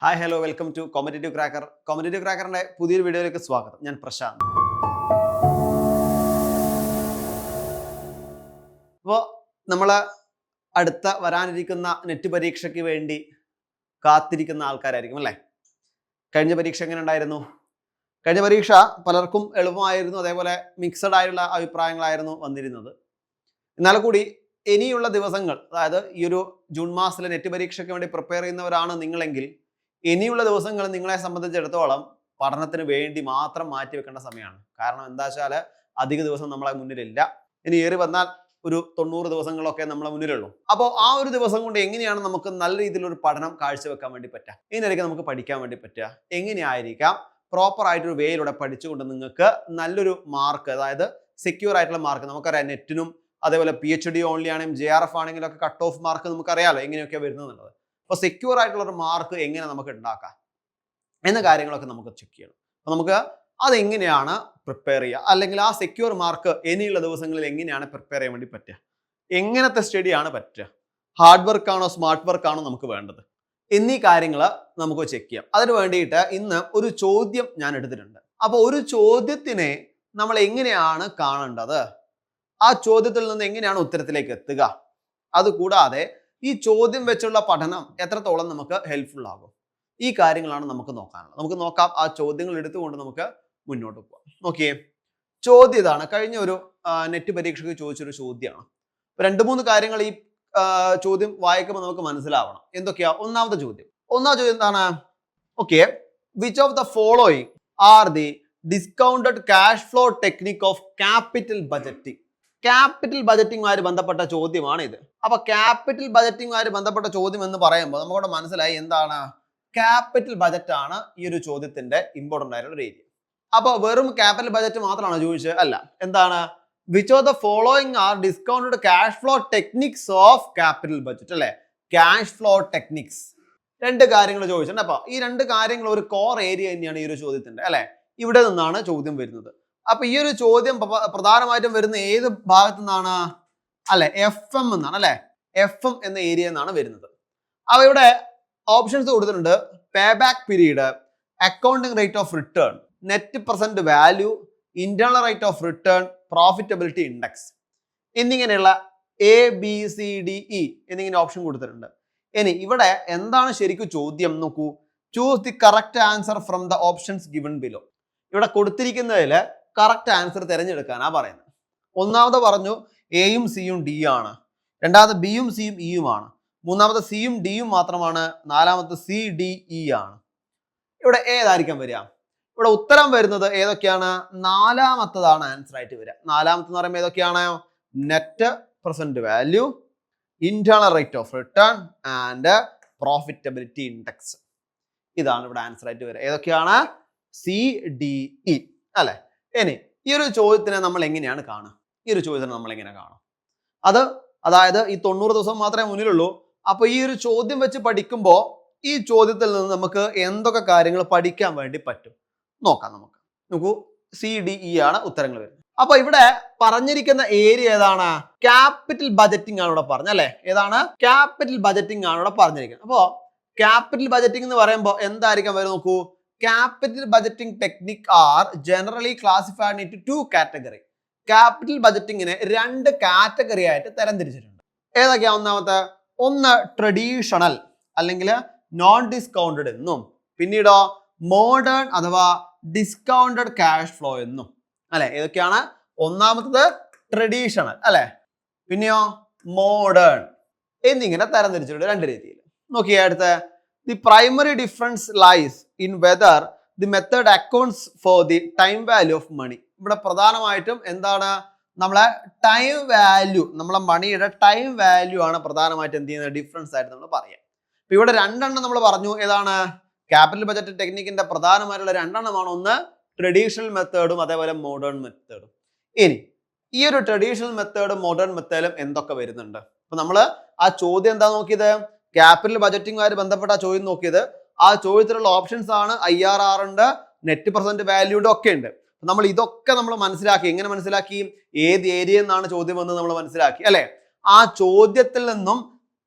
Hi hello welcome to competitive cracker. Competitive ക്രാക്കറിന്റെ പുതിയൊരു വീഡിയോയിലേക്ക് സ്വാഗതം. ഞാൻ പ്രശാന്ത്. അപ്പോൾ നമ്മൾ അടുത്ത വരാനിരിക്കുന്ന നെറ്റ് പരീക്ഷയ്ക്ക് വേണ്ടി കാത്തിരിക്കുന്ന ആൾക്കാരായിരിക്കും അല്ലേ? കഴിഞ്ഞ പരീക്ഷ എങ്ങനെ ഉണ്ടായിരുന്നു? കഴിഞ്ഞ പരീക്ഷ പലർക്കും എളുപ്പമായിരുന്നു, അതേപോലെ മിക്സഡ് ആയിട്ടുള്ള അഭിപ്രായങ്ങളായിരുന്നു വന്നിരുന്നത്. എന്നാൽ കൂടി ഇനിയുള്ള ദിവസങ്ങൾ, അതായത് ഈ ഒരു ജൂൺ മാസത്തിലെ നെറ്റ് പരീക്ഷയ്ക്ക് വേണ്ടി പ്രിപ്പയർ ചെയ്യുന്നവരാണ് നിങ്ങളെങ്കിൽ, ഇനിയുള്ള ദിവസങ്ങൾ നിങ്ങളെ സംബന്ധിച്ചിടത്തോളം പഠനത്തിന് വേണ്ടി മാത്രം മാറ്റി വെക്കേണ്ട സമയമാണ്. കാരണം എന്താ വെച്ചാൽ അധിക ദിവസം നമ്മളെ മുന്നിലില്ല. ഇനി ഏറി വന്നാൽ ഒരു 90 ദിവസങ്ങളൊക്കെ നമ്മളെ മുന്നിലുള്ളൂ. അപ്പോൾ ആ ഒരു ദിവസം കൊണ്ട് എങ്ങനെയാണ് നമുക്ക് നല്ല രീതിയിലൊരു പഠനം കാഴ്ചവെക്കാൻ വേണ്ടി പറ്റുക, എങ്ങനെയായിരിക്കും നമുക്ക് പഠിക്കാൻ വേണ്ടി പറ്റുക, എങ്ങനെയായിരിക്കാം പ്രോപ്പർ ആയിട്ടൊരു വേയിലൂടെ പഠിച്ചുകൊണ്ട് നിങ്ങൾക്ക് നല്ലൊരു മാർക്ക്, അതായത് സെക്യൂർ ആയിട്ടുള്ള മാർക്ക്, നമുക്കറിയാം നെറ്റിനും അതേപോലെ PhD ഓൺലി ആണെങ്കിലും JRF ആണെങ്കിലും ഒക്കെ കട്ട് ഓഫ് മാർക്ക് നമുക്കറിയാലോ എങ്ങനെയൊക്കെ വരുന്നത്. അപ്പോൾ സെക്യൂർ ആയിട്ടുള്ള ഒരു മാർക്ക് എങ്ങനെ നമുക്ക് ഉണ്ടാക്കാം എന്ന കാര്യങ്ങളൊക്കെ നമുക്ക് ചെക്ക് ചെയ്യണം. അപ്പോൾ നമുക്ക് അതെങ്ങനെയാണ് പ്രിപ്പയർ ചെയ്യുക, അല്ലെങ്കിൽ ആ സെക്യൂർ മാർക്ക് ഇനിയുള്ള ദിവസങ്ങളിൽ എങ്ങനെയാണ് പ്രിപ്പയർ ചെയ്യാൻ വേണ്ടി പറ്റുക, എങ്ങനത്തെ സ്റ്റഡിയാണ് പറ്റുക, ഹാർഡ് വർക്ക് ആണോ സ്മാർട്ട് വർക്ക് ആണോ നമുക്ക് വേണ്ടത് എന്നീ കാര്യങ്ങൾ നമുക്ക് ചെക്ക് ചെയ്യാം. അതിന് വേണ്ടിയിട്ട് ഇന്ന് ഒരു ചോദ്യം ഞാൻ എടുത്തിട്ടുണ്ട്. അപ്പോൾ ഒരു ചോദ്യത്തിനെ നമ്മൾ എങ്ങനെയാണ് കാണേണ്ടത്, ആ ചോദ്യത്തിൽ നിന്ന് എങ്ങനെയാണ് ഉത്തരത്തിലേക്ക് എത്തുക, അതുകൂടാതെ ഈ ചോദ്യം വെച്ചുള്ള പഠനം എത്രത്തോളം നമുക്ക് ഹെൽപ്ഫുൾ ആകും, ഈ കാര്യങ്ങളാണ് നമുക്ക് നോക്കാനുള്ളത്. നമുക്ക് നോക്കാം, ആ ചോദ്യങ്ങൾ എടുത്തുകൊണ്ട് നമുക്ക് മുന്നോട്ട് പോകാം. നോക്കിയേ, ചോദ്യം ഇതാണ്. കഴിഞ്ഞ ഒരു നെറ്റ് പരീക്ഷയ്ക്ക് ചോദിച്ചൊരു ചോദ്യമാണ്. 2-3 കാര്യങ്ങൾ ഈ ചോദ്യം വായിക്കുമ്പോൾ നമുക്ക് മനസ്സിലാവണം. എന്തൊക്കെയാ? ഒന്നാമത്തെ ചോദ്യം എന്താണ്? Okay, which of the following are the discounted cash flow technique of capital budgeting? Capital ബജറ്റിംഗുമായി ബന്ധപ്പെട്ട ചോദ്യമാണ് ഇത്. അപ്പൊ ക്യാപിറ്റൽ ബജറ്റിംഗുമായി ബന്ധപ്പെട്ട ചോദ്യം എന്ന് പറയുമ്പോൾ നമുക്കിവിടെ മനസ്സിലായി എന്താണ്, ക്യാപിറ്റൽ ബജറ്റ് ആണ് ഈ ഒരു ചോദ്യത്തിന്റെ ഇമ്പോർട്ടന്റ് ആയിട്ടുള്ള ഒരു ഏരിയ. അപ്പൊ വെറും ക്യാപിറ്റൽ ബജറ്റ് മാത്രമാണോ ചോദിച്ചത്? അല്ല. എന്താണ്? Which of the following R discounted cash flow techniques of capital budget, അല്ലെ? ക്യാഷ് ഫ്ലോ ടെക്നിക്സ് 2 കാര്യങ്ങൾ ചോദിച്ചിട്ടുണ്ട്. അപ്പൊ ഈ 2 കാര്യങ്ങൾ ഒരു കോർ ഏരിയ തന്നെയാണ് ഈ ഒരു ചോദ്യത്തിന്റെ, അല്ലെ? ഇവിടെ നിന്നാണ് ചോദ്യം വരുന്നത്. അപ്പൊ ഈ ഒരു ചോദ്യം പ്രധാനമായിട്ടും വരുന്ന ഏത് ഭാഗത്തു നിന്നാണ്? അല്ലെ, FM എന്നാണ്, അല്ലെ? FM എന്ന ഏരിയ എന്നാണ് വരുന്നത്. അപ്പൊ ഇവിടെ ഓപ്ഷൻസ് കൊടുത്തിട്ടുണ്ട്: പേ back period, accounting rate of return, net present value, internal rate of return, profitability index എന്നിങ്ങനെയുള്ള ABCDE എന്നിങ്ങനെ ഓപ്ഷൻ കൊടുത്തിട്ടുണ്ട്. ഇനി ഇവിടെ എന്താണ് ശരിക്കും ചോദ്യം നോക്കൂ. Choose the correct answer from the options given below. ഇവിടെ കൊടുത്തിരിക്കുന്നതിൽ കറക്റ്റ് ആൻസർ തിരഞ്ഞെടുക്കാനാ പറയുന്നത്. ഒന്നാമത് പറഞ്ഞു എയും സിയും ഡി ആണ്, രണ്ടാമത് ബിയും സിയും ഇയും ആണ്, മൂന്നാമത്തെ സിയും ഡിയും മാത്രമാണ്, നാലാമത്തെ CDE ആണ്. ഇവിടെ ഏതായിരിക്കും വരിക? ഇവിടെ ഉത്തരം വരുന്നത് ഏതൊക്കെയാണ്? നാലാമത്തതാണ് ആൻസർ ആയിട്ട് വരിക. നാലാമത്തെ എന്ന് പറയുമ്പോൾ ഏതൊക്കെയാണ്? Net present value, internal rate of return and profitability index. ഇതാണ് ഇവിടെ ആൻസർ ആയിട്ട് വരിക. ഏതൊക്കെയാണ്? CDE, അല്ലെ? ഇനി ഈ ഒരു ചോദ്യത്തിനെ നമ്മൾ എങ്ങനെയാണ് കാണുക? ഈ ഒരു ചോദ്യത്തിനെ നമ്മൾ എങ്ങനെ കാണും? അതായത് ഈ 90 ദിവസം മാത്രമേ മുന്നിലുള്ളൂ. അപ്പൊ ഈ ഒരു ചോദ്യം വെച്ച് പഠിക്കുമ്പോൾ ഈ ചോദ്യത്തിൽ നിന്ന് നമുക്ക് എന്തൊക്കെ കാര്യങ്ങൾ പഠിക്കാൻ വേണ്ടി പറ്റും നോക്കാം. നോക്കൂ, CDE ആണ് ഉത്തരങ്ങൾ വരുന്നത്. അപ്പൊ ഇവിടെ പറഞ്ഞിരിക്കുന്ന ഏരിയ ഏതാണ്? ക്യാപിറ്റൽ ബജറ്റിംഗ് ആണ് ഇവിടെ പറഞ്ഞത്, അല്ലെ? ഏതാണ്? ക്യാപിറ്റൽ ബജറ്റിംഗ് ആണ് ഇവിടെ പറഞ്ഞിരിക്കുന്നത്. അപ്പോ ക്യാപിറ്റൽ ബജറ്റിംഗ് എന്ന് പറയുമ്പോൾ എന്തായിരിക്കും വരും? നോക്കൂ, capital budgeting technique are generally classified into 2 category. Capital ബജറ്റിങ്ങിനെ 2 കാറ്റഗറി ആയിട്ട് തരംതിരിച്ചിട്ടുണ്ട്. ഏതൊക്കെയാ? ഒന്നാമത്തെ ഒന്ന് ട്രഡീഷണൽ അല്ലെങ്കിൽ നോൺ ഡിസ്കൗണ്ടഡ് എന്നും, പിന്നീടോ മോഡേൺ അഥവാ ഡിസ്കൗണ്ടഡ് ക്യാഷ് ഫ്ലോ എന്നും, അല്ലെ? ഏതൊക്കെയാണ്? ഒന്നാമത്തത് ട്രഡീഷണൽ, അല്ലെ? പിന്നെയോ മോഡേൺ എന്നിങ്ങനെ തരംതിരിച്ചിട്ടുണ്ട് 2 രീതിയിൽ. നോക്കിയേ അടുത്ത, the primary difference lies in whether the method accounts for the time value of money. ഇവിടെ പ്രധാനമായിട്ടും എന്താണ്? നമ്മളെ ടൈം വാല്യൂ, നമ്മളെ മണിയുടെ ടൈം വാല്യൂ ആണ് പ്രധാനമായിട്ട് എന്ത് ചെയ്യുന്നത്? ഡിഫറൻസ് ആയിട്ട് നമ്മൾ പറയാം. അപ്പൊ ഇവിടെ 2 എണ്ണം നമ്മൾ പറഞ്ഞു. ഏതാണ്? ക്യാപിറ്റൽ ബജറ്റ് ടെക്നിക്കിന്റെ പ്രധാനമായിട്ടുള്ള 2 എണ്ണമാണ്. ഒന്ന് ട്രഡീഷണൽ മെത്തേഡും അതേപോലെ മോഡേൺ മെത്തേഡും. ഇനി ഈ ഒരു ട്രഡീഷണൽ മെത്തേഡും മോഡേൺ മെത്തേഡും എന്തൊക്കെ വരുന്നുണ്ട്? അപ്പൊ നമ്മൾ ആ ചോദ്യം എന്താ നോക്കിയത്? ക്യാപിറ്റൽ ബജറ്റിംഗുമായി ബന്ധപ്പെട്ട ചോദ്യം നോക്കിയത്. ആ ചോദ്യത്തിലുള്ള ഓപ്ഷൻസ് ആണ് IRR ഉണ്ട്, നെറ്റ് പ്രസന്റ് വാല്യൂഡ് ഒക്കെ ഉണ്ട്. നമ്മൾ ഇതൊക്കെ നമ്മൾ മനസ്സിലാക്കി. എങ്ങനെ മനസ്സിലാക്കി? ഏത് ഏരിയ എന്നാണ് ചോദ്യം വന്നത് നമ്മൾ മനസ്സിലാക്കി, അല്ലെ? ആ ചോദ്യത്തിൽ നിന്നും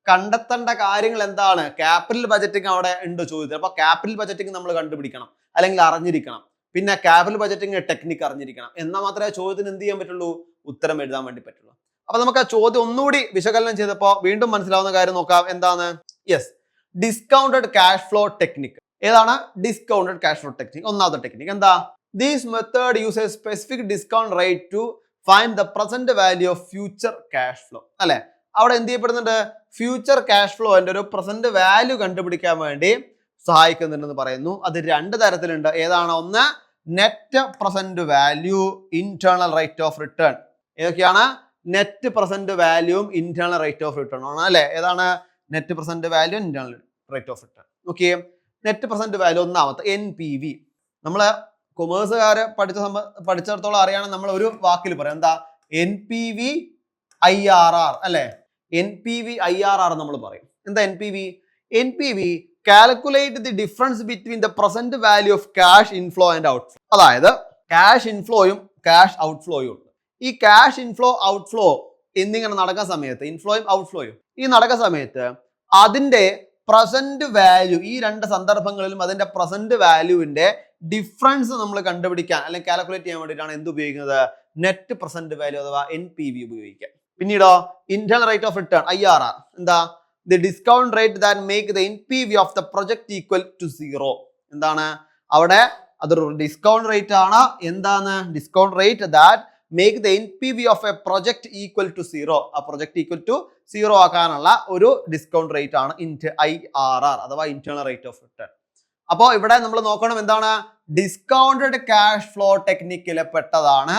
കണ്ടെത്തേണ്ട കാര്യങ്ങൾ എന്താണ്? ക്യാപിറ്റൽ ബജറ്റിംഗ് അവിടെ ഉണ്ട് ചോദ്യത്തിൽ. അപ്പൊ ക്യാപിറ്റൽ ബജറ്റിംഗ് നമ്മൾ കണ്ടുപിടിക്കണം, അല്ലെങ്കിൽ അറിഞ്ഞിരിക്കണം. പിന്നെ ക്യാപിറ്റൽ ബജറ്റിംഗ് ടെക്നിക്ക് അറിഞ്ഞിരിക്കണം. എന്നാൽ മാത്രമേ ചോദ്യത്തിന് എന്ത് ചെയ്യാൻ പറ്റുള്ളൂ? ഉത്തരം എഴുതാൻ വേണ്ടി പറ്റുള്ളൂ. അപ്പൊ നമുക്ക് ആ ചോദ്യം ഒന്നുകൂടി വിശകലനം ചെയ്തപ്പോ വീണ്ടും മനസ്സിലാവുന്ന കാര്യം നോക്കാം. എന്താണ്? Yes, discounted cash flow technique. ഏതാണ് ഡിസ്കൗണ്ടഡ് ക്യാഷ് ഫ്ലോ ടെക്നിക്? ഒന്നാമത്തെ ടെക്നിക് എന്താ? This method uses specific discount rate to find the present value of future cash flow. അല്ലെ, അവിടെ എന്ത് ചെയ്യപ്പെടുന്നുണ്ട്? ഫ്യൂച്ചർ ക്യാഷ് ഫ്ലോന്റെ ഒരു പ്രസന്റ് വാല്യൂ കണ്ടുപിടിക്കാൻ വേണ്ടി സഹായിക്കുന്നുണ്ടെന്ന് പറയുന്നു. അത് രണ്ട് തരത്തിലുണ്ട്. ഏതാണ്? ഒന്ന് net present value, internal rate of return. ഏതൊക്കെയാണ്? നെറ്റ് പ്രസന്റ് വാല്യൂവും ഇന്റേണൽ റേറ്റ് ഓഫ് റിട്ടേൺ ആണ്. അല്ലെ, ഏതാണ്? Net present value, internal rate of return. Okay, net present value ഒന്നാമത്തെ NPV. നമ്മള് കൊമേഴ്സുകാര് പഠിച്ചിടത്തോളം അറിയാണെങ്കിൽ നമ്മൾ ഒരു വാക്കിൽ പറയാം. എന്താ? NPV IRR. അല്ലെ, NPV IRR നമ്മൾ പറയും. എന്താ NPV? NPV calculate the difference between the present value of cash inflow and outflow. അതായത് ക്യാഷ് ഇൻഫ്ലോയും ക്യാഷ് ഔട്ട്ഫ്ലോയും ഉണ്ട്. ഈ ക്യാഷ് ഇൻഫ്ലോ ഔട്ട്ഫ്ലോ എന്നിങ്ങനെ നടക്കുന്ന സമയത്ത്, ഇൻഫ്ലോയും ഔട്ട്ഫ്ലോയും ഈ നടക്കുന്ന സമയത്ത് അതിന്റെ പ്രസന്റ് വാല്യൂ, ഈ രണ്ട് സന്ദർഭങ്ങളിലും അതിന്റെ പ്രസന്റ് വാല്യൂവിന്റെ ഡിഫറൻസ് നമ്മൾ കണ്ടുപിടിക്കാൻ അല്ലെങ്കിൽ കാൽക്കുലേറ്റ് ചെയ്യാൻ വേണ്ടിയിട്ടാണ് എന്ത് ഉപയോഗിക്കുന്നത്? നെറ്റ് പ്രസന്റ് വാല്യൂ അഥവാ NPV ഉപയോഗിക്കുക. പിന്നീടോ internal rate of return IRR. എന്താ? The discount rate that make the NPV of the project equal to 0. എന്താണ് അവിടെ? അതൊരു ഡിസ്കൗണ്ട് റേറ്റ് ആണ്. എന്താണ്? Discount rate that make the NPV of a project equal to 0. ആ project equal to 0 ആക്കാനുള്ള ഒരു discount rate ആണ് IRR അഥവാ ഇന്റേണൽ റേറ്റ് ഓഫ് റിട്ടേൺ. അപ്പോൾ ഇവിടെ നമ്മൾ നോക്കണം എന്താണ്? ഡിസ്കൗണ്ടഡ് ക്യാഷ് ഫ്ലോ ടെക്നിക്കിലെ പെട്ടതാണ്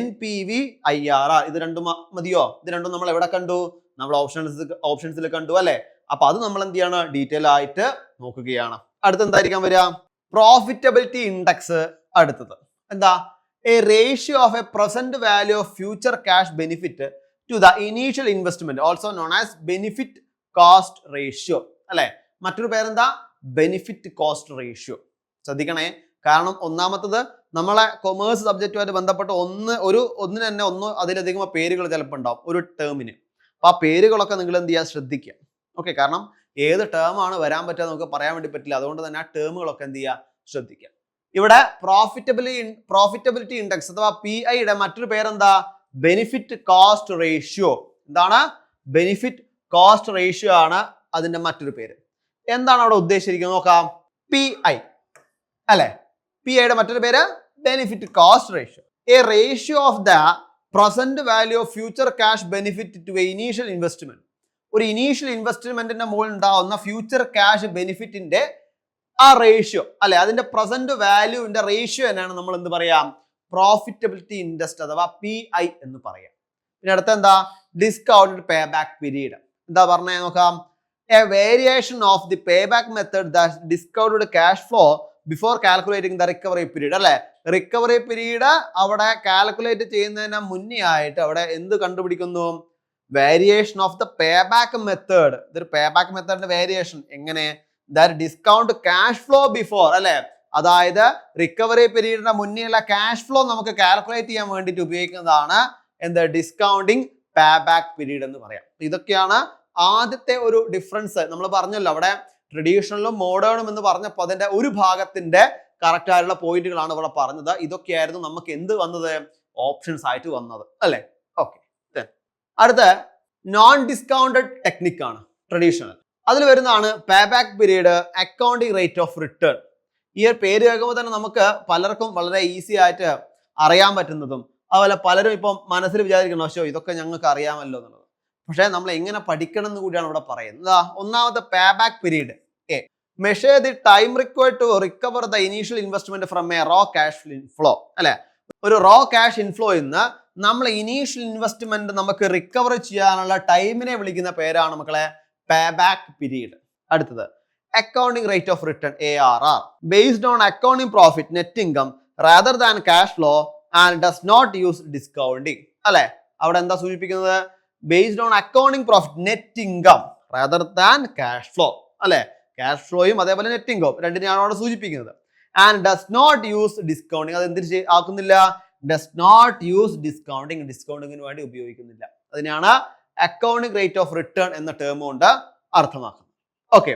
NPV IRR. ഇത് രണ്ടും മതിയോ? ഇത് രണ്ടും നമ്മൾ എവിടെ കണ്ടു? നമ്മൾ ഓപ്ഷൻസിൽ കണ്ടു അല്ലെ. അപ്പൊ അത് നമ്മൾ എന്ത് ചെയ്യണം? ഡീറ്റെയിൽ ആയിട്ട് നോക്കുകയാണ്. അടുത്ത് എന്തായിരിക്കാം വരിക? Profitability index. അടുത്തത് എന്താ? A ratio of a present value of future cash benefit to the initial investment, also known as benefit cost ratio. അല്ലെ, മറ്റൊരു പേരെന്താ? Benefit cost ratio. ശ്രദ്ധിക്കണേ, കാരണം ഒന്നാമത്തത് നമ്മളെ കൊമേഴ്സ് സബ്ജക്റ്റുമായിട്ട് ബന്ധപ്പെട്ട് ഒന്നിന് തന്നെ ഒന്നോ അതിലധികം പേരുകൾ ചിലപ്പോൾ ഉണ്ടാവും ഒരു ടേമിന്. അപ്പൊ ആ പേരുകളൊക്കെ നിങ്ങൾ എന്ത് ചെയ്യുക? ശ്രദ്ധിക്കുക. ഓക്കെ, കാരണം ഏത് ടേം ആണ് വരാൻ പറ്റുക നമുക്ക് പറയാൻ വേണ്ടി പറ്റില്ല. അതുകൊണ്ട് തന്നെ ആ ടേമുകളൊക്കെ എന്ത് ചെയ്യുക? ശ്രദ്ധിക്കുക. ഇവിടെ പ്രോഫിറ്റബിലിറ്റി ഇൻഡെക്സ് അഥവാ PIയുടെ മറ്റൊരു പേരെന്താ? Benefit cost ratio. എന്താണ്? ബെനിഫിറ്റ് കോസ്റ്റ് റേഷ്യോ ആണ് അതിന്റെ മറ്റൊരു പേര്. എന്താണ് അവിടെ ഉദ്ദേശിച്ചിരിക്കുന്നത് നോക്കാം. PI അല്ലെ, PIയുടെ മറ്റൊരു പേര് benefit cost ratio. A ratio of the present value of future cash benefit to a initial investment. ഒരു ഇനീഷ്യൽ ഇൻവെസ്റ്റ്മെന്റിന്റെ മുകളിൽ ഉണ്ടാവുന്ന ഫ്യൂച്ചർ ക്യാഷ് ബെനിഫിറ്റിന്റെ ആ റേഷ്യോ അല്ലെ, അതിന്റെ പ്രസന്റ് വാല്യൂവിന്റെ റേഷ്യോ തന്നെയാണ് നമ്മൾ എന്ത് പറയാം? പ്രോഫിറ്റബിലിറ്റി ഇൻഡെക്സ് അഥവാ PI എന്ന് പറയാം. പിന്നെ അടുത്ത എന്താ? ഡിസ്കൗണ്ടഡ് പേ ബാക്ക് പീരീഡ്. എന്താ പറഞ്ഞേ നോക്കാം. A variation of the pay back method that discounted cash flow before calculating the recovery period. അല്ലെ, റിക്കവറി പീരീഡ് അവിടെ കാൽക്കുലേറ്റ് ചെയ്യുന്നതിന് മുന്നേ ആയിട്ട് അവിടെ എന്ത് കണ്ടുപിടിക്കുന്നു? Variation of the pay back method. ഇതൊരു പേ ബാക്ക് മെത്തേഡിന്റെ വേരിയേഷൻ. എങ്ങനെ? That discount cash flow before. അല്ലെ, അതായത് റിക്കവറി പീരീഡിന്റെ മുന്നേയുള്ള ക്യാഷ് ഫ്ലോ നമുക്ക് കാൽക്കുലേറ്റ് ചെയ്യാൻ വേണ്ടിയിട്ട് ഉപയോഗിക്കുന്നതാണ് എന്ത്? ഡിസ്കൗണ്ടിങ് പേ ബാക്ക് പീരീഡ് എന്ന് പറയാം. ഇതൊക്കെയാണ് ആദ്യത്തെ ഒരു ഡിഫറൻസ്. നമ്മൾ പറഞ്ഞല്ലോ അവിടെ ട്രഡീഷണലും മോഡേണും എന്ന് പറഞ്ഞപ്പോൾ അതിന്റെ ഒരു ഭാഗത്തിന്റെ കറക്റ്റ് ആയിട്ടുള്ള പോയിന്റുകളാണ് ഇവിടെ പറഞ്ഞത്. ഇതൊക്കെയായിരുന്നു നമുക്ക് എന്ത് വന്നത്? ഓപ്ഷൻസ് ആയിട്ട് വന്നത് അല്ലെ. ഓക്കെ, അടുത്ത നോൺ ഡിസ്കൗണ്ടഡ് ടെക്നിക്കാണ് ട്രഡീഷണൽ. അതിൽ വരുന്നതാണ് പേ back period, accounting rate of return. ഈ ഒരു പേര് കേൾക്കുമ്പോൾ തന്നെ നമുക്ക് പലർക്കും വളരെ ഈസി ആയിട്ട് അറിയാൻ പറ്റുന്നതും അതുപോലെ പലരും ഇപ്പം മനസ്സിൽ വിചാരിക്കണം പക്ഷേ ഇതൊക്കെ ഞങ്ങൾക്ക് അറിയാമല്ലോ എന്നുള്ളത്. പക്ഷേ നമ്മൾ എങ്ങനെ പഠിക്കണം എന്ന് കൂടിയാണ് ഇവിടെ പറയുന്നത്. ഒന്നാമത്തെ pay back period. Measure the time required to recover the initial investment from a raw cash inflow. അല്ലെ, ഒരു റോ ക്യാഷ് ഇൻഫ്ലോ ഇന്ന് നമ്മൾ ഇനീഷ്യൽ ഇൻവെസ്റ്റ്മെന്റ് നമുക്ക് റിക്കവർ ചെയ്യാനുള്ള ടൈമിനെ വിളിക്കുന്ന പേരാണ് മക്കളെ പേ ബാക്ക് പീരീഡ്. അടുത്തത് accounting rate of return ARR, based on accounting profit net income rather than cash flow and does not use discounting. അല്ലെ, അവിടെ എന്താ സൂചിപ്പിക്കുന്നത്? Based on accounting profit net income rather than cash flow. അല്ലെ, cash ഫ്ലോയും അതേപോലെ net income രണ്ടിനെയാണ് അവിടെ സൂചിപ്പിക്കുന്നത്. And does not use discounting. അത് എന്തിന് ആക്കുന്നില്ല? Does not use discounting. ഡിസ്കൗണ്ടിങ്ങിന് വേണ്ടി ഉപയോഗിക്കുന്നില്ല. അതിനെയാണ് അക്കൗണ്ടിങ് റേറ്റ് ഓഫ് റിട്ടേൺ എന്ന ടേം കൊണ്ട് അർത്ഥമാക്കുന്നത്. ഓക്കെ,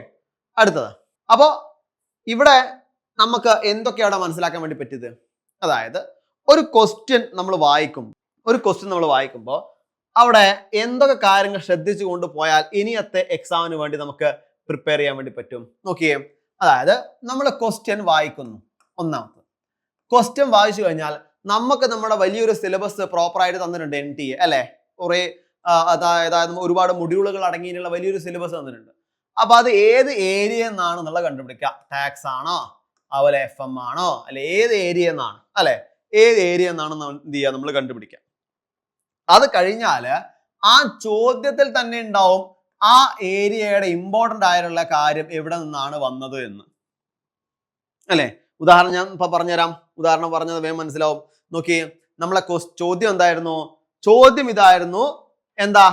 അടുത്തത്. അപ്പോൾ ഇവിടെ നമുക്ക് എന്തൊക്കെയാണ് മനസ്സിലാക്കാൻ വേണ്ടി പറ്റിയത്? അതായത് ഒരു ക്വസ്റ്റ്യൻ നമ്മൾ വായിക്കുമ്പോൾ അവിടെ എന്തൊക്കെ കാര്യങ്ങൾ ശ്രദ്ധിച്ചു കൊണ്ടുപോയാൽ ഇനിയത്തെ എക്സാമിന് വേണ്ടി നമുക്ക് പ്രിപ്പയർ ചെയ്യാൻ വേണ്ടി പറ്റും. നോക്കിയേ, അതായത് നമ്മൾ ക്വസ്റ്റ്യൻ വായിക്കുന്നു. ഒന്നാമത് ക്വസ്റ്റ്യൻ വായിച്ചു കഴിഞ്ഞാൽ നമുക്ക് നമ്മുടെ വലിയൊരു സിലബസ് പ്രോപ്പറായിട്ട് തന്നിട്ടുണ്ട്, NTA അല്ലെ, കുറെ അതായത് ഒരുപാട് മൊഡ്യൂളുകൾ അടങ്ങിയിട്ടുള്ള വലിയൊരു സിലബസ് തന്നിട്ടുണ്ട്. അപ്പൊ അത് ഏത് ഏരിയ എന്നാണെന്നുള്ള കണ്ടുപിടിക്കുക. ടാക്സ് ആണോ, അതുപോലെ FM ആണോ, അല്ലെ ഏത് ഏരിയ എന്നാണ്, അല്ലെ ഏത് ഏരിയ എന്നാണെന്ന് എന്ത് ചെയ്യുക, നമ്മൾ കണ്ടുപിടിക്കുക. അത് കഴിഞ്ഞാല് ആ ചോദ്യത്തിൽ തന്നെ ഉണ്ടാവും ആ ഏരിയയുടെ ഇമ്പോർട്ടന്റ് ആയിട്ടുള്ള കാര്യം എവിടെ നിന്നാണ് വന്നത് എന്ന്, അല്ലെ. ഉദാഹരണം ഞാൻ ഇപ്പൊ പറഞ്ഞുതരാം. ഉദാഹരണം പറഞ്ഞത് വേഗം മനസ്സിലാവും. നോക്കിയേ, നമ്മളെ ചോദ്യം എന്തായിരുന്നു? ചോദ്യം ഇതായിരുന്നു, എന്താ?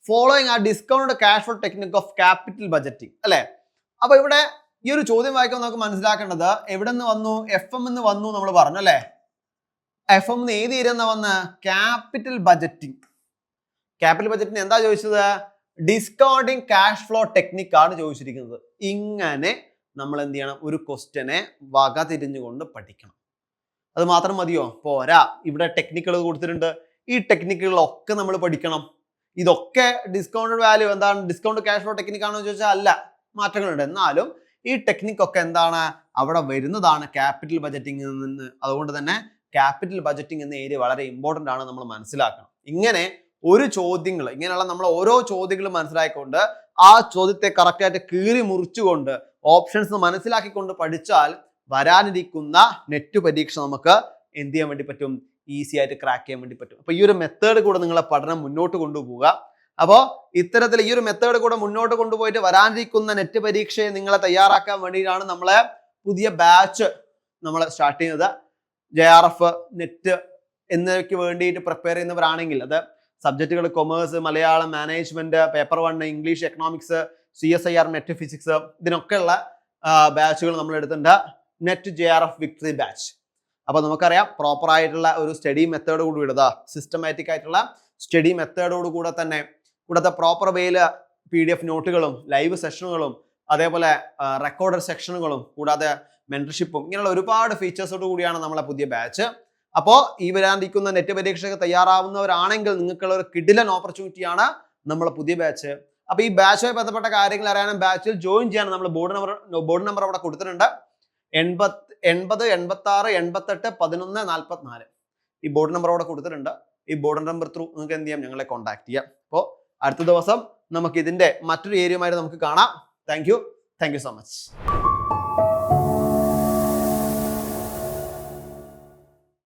ഫോളോയിങ് ആ discount cash flow technique of capital budgeting, അല്ലെ. അപ്പൊ ഇവിടെ ഈ ഒരു ചോദ്യം വായിക്കുമ്പോൾ നമുക്ക് മനസ്സിലാക്കേണ്ടത് എവിടെ നിന്ന് വന്നു? FM എന്ന് വന്നു നമ്മൾ പറഞ്ഞു, അല്ലെ. FM ഏത് ഏരിയ എന്നാ വന്ന? Capital budgeting. ക്യാപിറ്റൽ ബജറ്റിന് എന്താ ചോദിച്ചത്? ഡിസ്കൗണ്ടിങ് ക്യാഷ് ഫ്ലോ ടെക്നിക് ആണ് ചോദിച്ചിരിക്കുന്നത്. ഇങ്ങനെ നമ്മൾ എന്ത് ചെയ്യണം? ഒരു ക്വസ്റ്റ്യനെ വക തിരിഞ്ഞുകൊണ്ട് പഠിക്കണം. അത് മാത്രം മതിയോ? പോരാ. ഇവിടെ ടെക്നിക്കുകൾ കൊടുത്തിട്ടുണ്ട്. ഈ ടെക്നിക്കുകളൊക്കെ നമ്മൾ പഠിക്കണം. ഇതൊക്കെ ഡിസ്കൗണ്ടഡ് വാല്യൂ എന്താണ്? ഡിസ്കൗണ്ട് ക്യാഷ് ഫ്ലോ ടെക്നിക് ആണോ ചോദിച്ചാൽ അല്ല, മാറ്റങ്ങളുണ്ട്. എന്നാലും ഈ ടെക്നിക്കൊക്കെ എന്താണ്? അവിടെ വരുന്നതാണ് ക്യാപിറ്റൽ ബജറ്റിംഗിൽ നിന്ന്. അതുകൊണ്ട് തന്നെ ക്യാപിറ്റൽ ബജറ്റിംഗ് എന്ന ഏരിയ വളരെ ഇമ്പോർട്ടന്റ് ആണ്, നമ്മൾ മനസ്സിലാക്കണം. ഇങ്ങനെ ഇങ്ങനെയുള്ള നമ്മൾ ഓരോ ചോദ്യങ്ങളും മനസ്സിലാക്കിക്കൊണ്ട് ആ ചോദ്യത്തെ കറക്റ്റായിട്ട് കീറി മുറിച്ചുകൊണ്ട് ഓപ്ഷൻസ് മനസ്സിലാക്കിക്കൊണ്ട് പഠിച്ചാൽ വരാനിരിക്കുന്ന നെറ്റ് പരീക്ഷ നമുക്ക് എന്ത് ചെയ്യാൻ വേണ്ടി പറ്റും? ഈസി ആയിട്ട് ക്രാക്ക് ചെയ്യാൻ വേണ്ടി പറ്റും. അപ്പൊ ഈ ഒരു മെത്തേഡ് കൂടെ നിങ്ങളെ പഠനം മുന്നോട്ട് കൊണ്ടുപോവുക. അപ്പോൾ ഇത്തരത്തിൽ ഈ ഒരു മെത്തേഡ് കൂടെ മുന്നോട്ട് കൊണ്ടുപോയിട്ട് വരാനിരിക്കുന്ന നെറ്റ് പരീക്ഷയെ നിങ്ങളെ തയ്യാറാക്കാൻ വേണ്ടിയിട്ടാണ് നമ്മളെ പുതിയ ബാച്ച് നമ്മൾ സ്റ്റാർട്ട് ചെയ്യുന്നത്. JRF, നെറ്റ് എന്നിവയ്ക്ക് വേണ്ടിയിട്ട് പ്രിപ്പയർ ചെയ്യുന്നവരാണെങ്കിൽ, അത് സബ്ജക്റ്റുകൾ commerce, Malayalam, management, paper 1, English, economics, CSIR, net physics, ഇതിനൊക്കെയുള്ള ബാച്ചുകൾ നമ്മൾ എടുത്തിട്ടുണ്ട്. Net JRF victory batch. അപ്പൊ നമുക്കറിയാം പ്രോപ്പർ ആയിട്ടുള്ള ഒരു സ്റ്റഡി മെത്തേഡ് കൂടി ഇടുക, സിസ്റ്റമാറ്റിക് ആയിട്ടുള്ള സ്റ്റഡി മെത്തേഡോട് കൂടെ തന്നെ കൂടാതെ പ്രോപ്പർ വേയിൽ PDF നോട്ടുകളും ലൈവ് സെഷനുകളും അതേപോലെ റെക്കോർഡഡ് സെക്ഷനുകളും കൂടാതെ മെന്റർഷിപ്പും ഇങ്ങനെയുള്ള ഒരുപാട് ഫീച്ചേഴ്സോട് കൂടിയാണ് നമ്മളെ പുതിയ ബാച്ച്. അപ്പോൾ ഈ വരാനിരിക്കുന്ന നെറ്റ് പരീക്ഷയ്ക്ക് തയ്യാറാവുന്നവരാണെങ്കിൽ നിങ്ങൾക്കുള്ള ഒരു കിടിലൻ ഓപ്പർച്യൂണിറ്റിയാണ് നമ്മളെ പുതിയ ബാച്ച്. അപ്പൊ ഈ ബാച്ചുമായി ബന്ധപ്പെട്ട കാര്യങ്ങൾ അറിയാനും ബാച്ചിൽ ജോയിൻ ചെയ്യാനും നമ്മൾ ബോർഡ് നമ്പർ അവിടെ കൊടുത്തിട്ടുണ്ട്. 80 86 88 11 44 ഈ ബോർഡ് നമ്പർ അവിടെ കൊടുത്തിട്ടുണ്ട്. ഈ ബോർഡ് നമ്പർ ത്രൂ നിങ്ങൾക്ക് എന്ത് ചെയ്യാം? ഞങ്ങളെ കോൺടാക്ട് ചെയ്യാം. അപ്പോൾ അടുത്ത ദിവസം നമുക്ക് ഇതിന്റെ മറ്റൊരു ഏരിയയുമായിട്ട് നമുക്ക് കാണാം. Thank you so much.